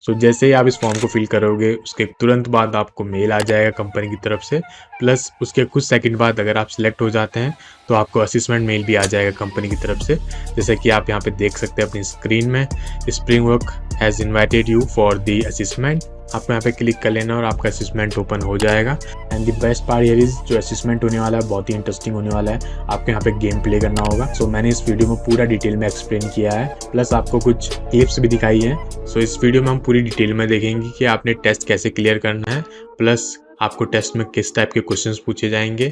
सो जैसे ही आप इस फॉर्म को फिल करोगे उसके तुरंत बाद आपको मेल आ जाएगा कंपनी की तरफ से, प्लस उसके कुछ सेकंड बाद अगर आप सिलेक्ट हो जाते हैं तो आपको असेसमेंट मेल भी आ जाएगा कंपनी की तरफ से। जैसे कि आप यहाँ पे देख सकते हैं अपनी स्क्रीन में, Springwork has invited you for the assessment. आपको यहाँ पे क्लिक कर लेना और आपका असेसमेंट ओपन हो जाएगा। And the best part here is, जो असेसमेंट होने वाला है बहुत ही इंटरेस्टिंग होने वाला है। आपको यहाँ पे गेम प्ले करना होगा। सो मैंने इस वीडियो में पूरा डिटेल में एक्सप्लेन किया है, प्लस आपको कुछ क्लिप्स भी दिखाई है। सो इस वीडियो में हम पूरी डिटेल में देखेंगे कि आपने टेस्ट कैसे क्लियर करना है, प्लस आपको टेस्ट में किस टाइप के क्वेश्चंस पूछे जाएंगे।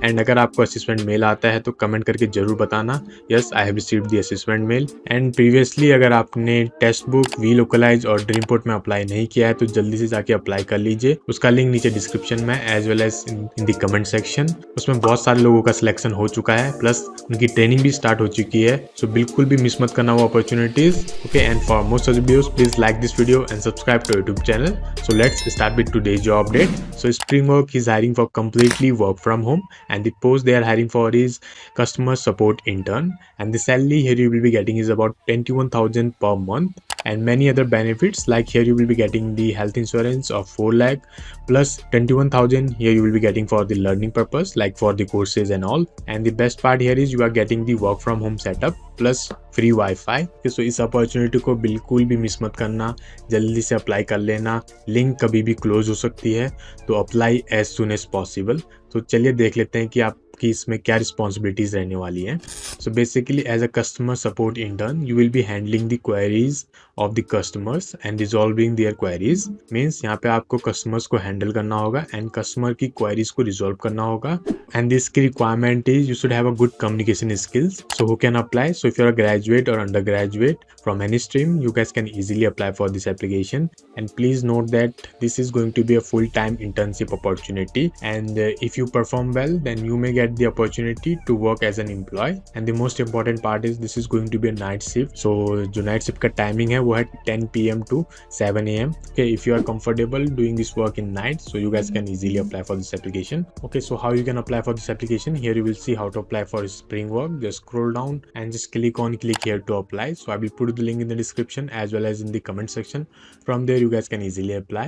एंड अगर आपको असेसमेंट मेल आता है तो कमेंट करके जरूर बताना, yes I have received the assessment mail. And previously अगर आपने टेक्स्ट बुक, वी लोकलाइज और ड्रीमपोर्ट में अप्लाई नहीं किया है तो जल्दी से जाके अप्लाई कर लीजिए। उसका लिंक नीचे डिस्क्रिप्शन में as well as in the comment section. उसमें बहुत सारे लोगों का सिलेक्शन हो चुका है, प्लस उनकी ट्रेनिंग भी स्टार्ट हो चुकी है। सो बिल्कुल भी मिस मत करना वो opportunities. Okay, and for more such videos please like this video and subscribe to YouTube channel. So let's start with today's job update. So Springwork is hiring for completely work from home, and the post they are hiring for is customer support intern, and the salary here you will be getting is about 21,000 per month, and many other benefits like here you will be getting the health insurance of 4 lakh plus 21,000 here you will be getting for the learning purpose like for the courses and all. And the best part here is you are getting the work from home setup plus free WiFi. So इस opportunity को बिल्कुल भी miss मत करना, जल्दी से apply कर लेना। लिंक कभी भी क्लोज हो सकती है, तो apply as soon as possible. तो चलिए देख लेते हैं कि आपकी इसमें क्या रिस्पॉन्सिबिलिटीज रहने वाली हैं। So basically as a customer support intern you will be handling the queries of the customers and resolving their queries. Means यहाँ पे आपको कस्टमर्स को हैंडल करना होगा एंड कस्टमर की क्वेरीज को रिजॉल्व करना होगा। And this key requirement is you should have a good communication skills. So who can apply? So if you're a graduate or undergraduate from any stream, you guys can easily apply for this application. And please note that this is going to be a full-time internship opportunity. And if you perform well, then you may get the opportunity to work as an employee. And the most important part is this is going to be a night shift. So जो night shift का timing है वो है 10 PM to 7 AM. Okay, if you are comfortable doing this work in night, so you guys can easily apply for this application. Okay, so how you can apply for this application? Here you will see how to apply for Springwork. Just scroll down and just click here to apply. So I will put the link in the description as well as in the comment section. From there you guys can easily apply.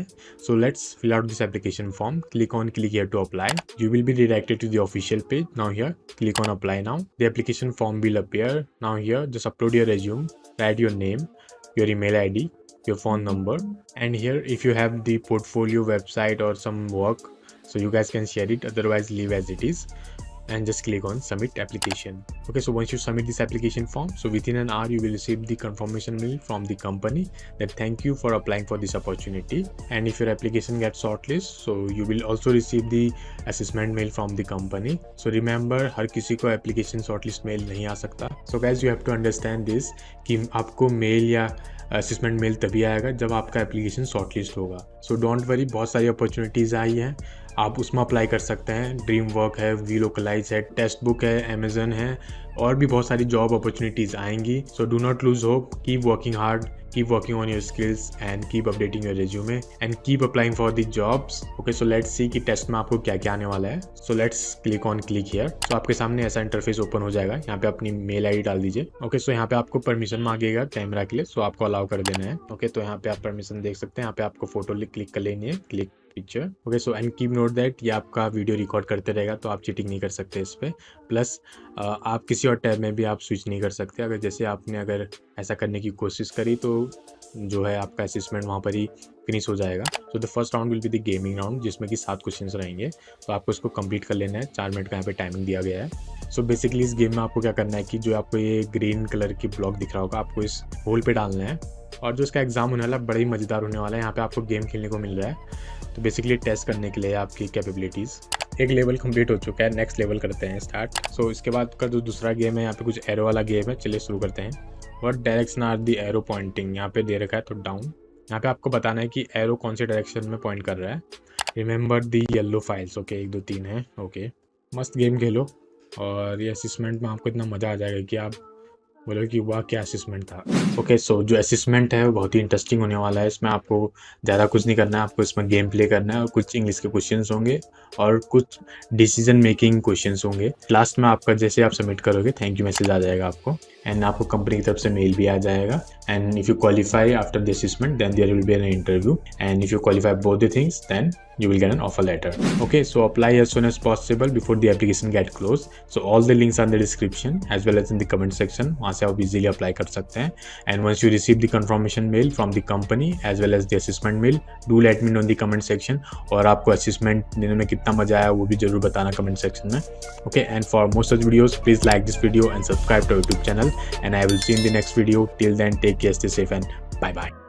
So let's fill out this application form. Click here to apply. You will be redirected to the official page. Now here click on apply now. The application form will appear. Now here just upload your resume, write your name, your email ID, your phone number, and here if you have the portfolio website or some work, so you guys can share it, otherwise leave as it is. And just click on submit application. Okay, so once you submit this application form, so within an hour you will receive the confirmation mail from the company that thank you for applying for this opportunity. And if your application gets shortlisted, so you will also receive the assessment mail from the company. So remember, हर किसी को application shortlist mail नहीं आ सकता। So guys, you have to understand this कि आपको mail या assessment mail तभी आएगा जब आपका एप्लीकेशन शॉर्टलिस्ट होगा। सो डोंट वरी, बहुत सारी अपॉर्चुनिटीज़ आई हैं, आप उसमें अप्लाई कर सकते हैं। ड्रीम वर्क है, वी लोकलाइज है, टेक्स्ट बुक है, अमेजन है, और भी बहुत सारी जॉब अपॉर्चुनिटीज़ आएंगी। So do not lose hope, keep working hard, keep working on your skills and keep updating your resume and keep applying for the jobs. Okay, so let's see कि test में आपको क्या क्या आने वाला है। So let's click here. So आपके सामने ऐसा इंटरफेस ओपन हो जाएगा। यहाँ पे अपनी मेल आईडी डाल दीजिए। ओके, सो यहाँ पे आपको परमिशन मांगेगा कैमरा के लिए, सो आपको अलाउ कर देना है। ओके, तो यहाँ पे आप परमिशन देख सकते हैं। यहाँ पे आपको फोटो क्लिक कर लेनी है, click picture. Okay, so and keep note that ये आपका वीडियो रिकॉर्ड करते रहेगा, तो आप चीटिंग नहीं कर सकते इस पर। प्लस आप किसी और टैब में भी आप स्विच नहीं कर सकते। अगर जैसे आपने अगर ऐसा करने की कोशिश करी तो जो है आपका असेसमेंट वहाँ पर ही फिनिश हो जाएगा। So the first round will be the gaming round, जिसमें कि 7 क्वेश्चंस रहेंगे, तो आपको इसको कंप्लीट कर लेना है। 4 मिनट का यहाँ पे टाइमिंग दिया गया है। सो बेसिकली इस गेम में आपको क्या करना है कि जो आपको ये ग्रीन कलर की ब्लॉक दिख रहा होगा, आपको इस होल पे डालना है, और जो इसका एग्जाम होने वाला है बड़ा ही मज़ेदार होने वाला है। यहाँ पे आपको गेम खेलने को मिल रहा है, तो बेसिकली टेस्ट करने के लिए आपकी कैपेबिलिटीज़। एक लेवल कंप्लीट हो चुका है, नेक्स्ट लेवल करते हैं स्टार्ट। सो इसके बाद का जो दूसरा गेम है, यहाँ पे कुछ एरो वाला गेम है, चलिए शुरू करते हैं। What direction are the arrow pointing, यहाँ पे दे रखा है तो डाउन। यहाँ पे आपको बताना है कि एरो कौन से डायरेक्शन में पॉइंट कर रहा है। Remember the yellow files. Okay, 1 2 3 है। ओके, मस्त गेम खेलो, और ये असेसमेंट में आपको इतना मज़ा आ जाएगा कि आप बोलो कि वाह क्या असेसमेंट था। ओके, सो जो असेसमेंट है वो बहुत ही इंटरेस्टिंग होने वाला है। इसमें आपको ज़्यादा कुछ नहीं करना है, आपको इसमें गेम प्ले करना है, और कुछ इंग्लिश के क्वेश्चंस होंगे और कुछ डिसीजन मेकिंग क्वेश्चंस होंगे। लास्ट में आपका जैसे आप सबमिट करोगे थैंक यू मैसेज आ जाएगा आपको, एंड आपको कंपनी की तरफ से मेल भी आ जाएगा। and if you qualify after the assessment, then there will be an interview, and if you qualify both the things, then you will get an offer letter. Okay, so apply as soon as possible before the application get closed. So all the links are in the description as well as in the comment section, वहाँ से आप easily apply कर सकते हैं. And once you receive the confirmation mail from the company as well as the assessment mail, do let me know in the comment section. और आपको assessment देने में कितना मजा आया वो भी जरूर बताना comment section में. Okay, and for more such videos, please like this video and subscribe to our YouTube channel. And I will see you in the next video. Till then, take care, stay safe, and bye bye.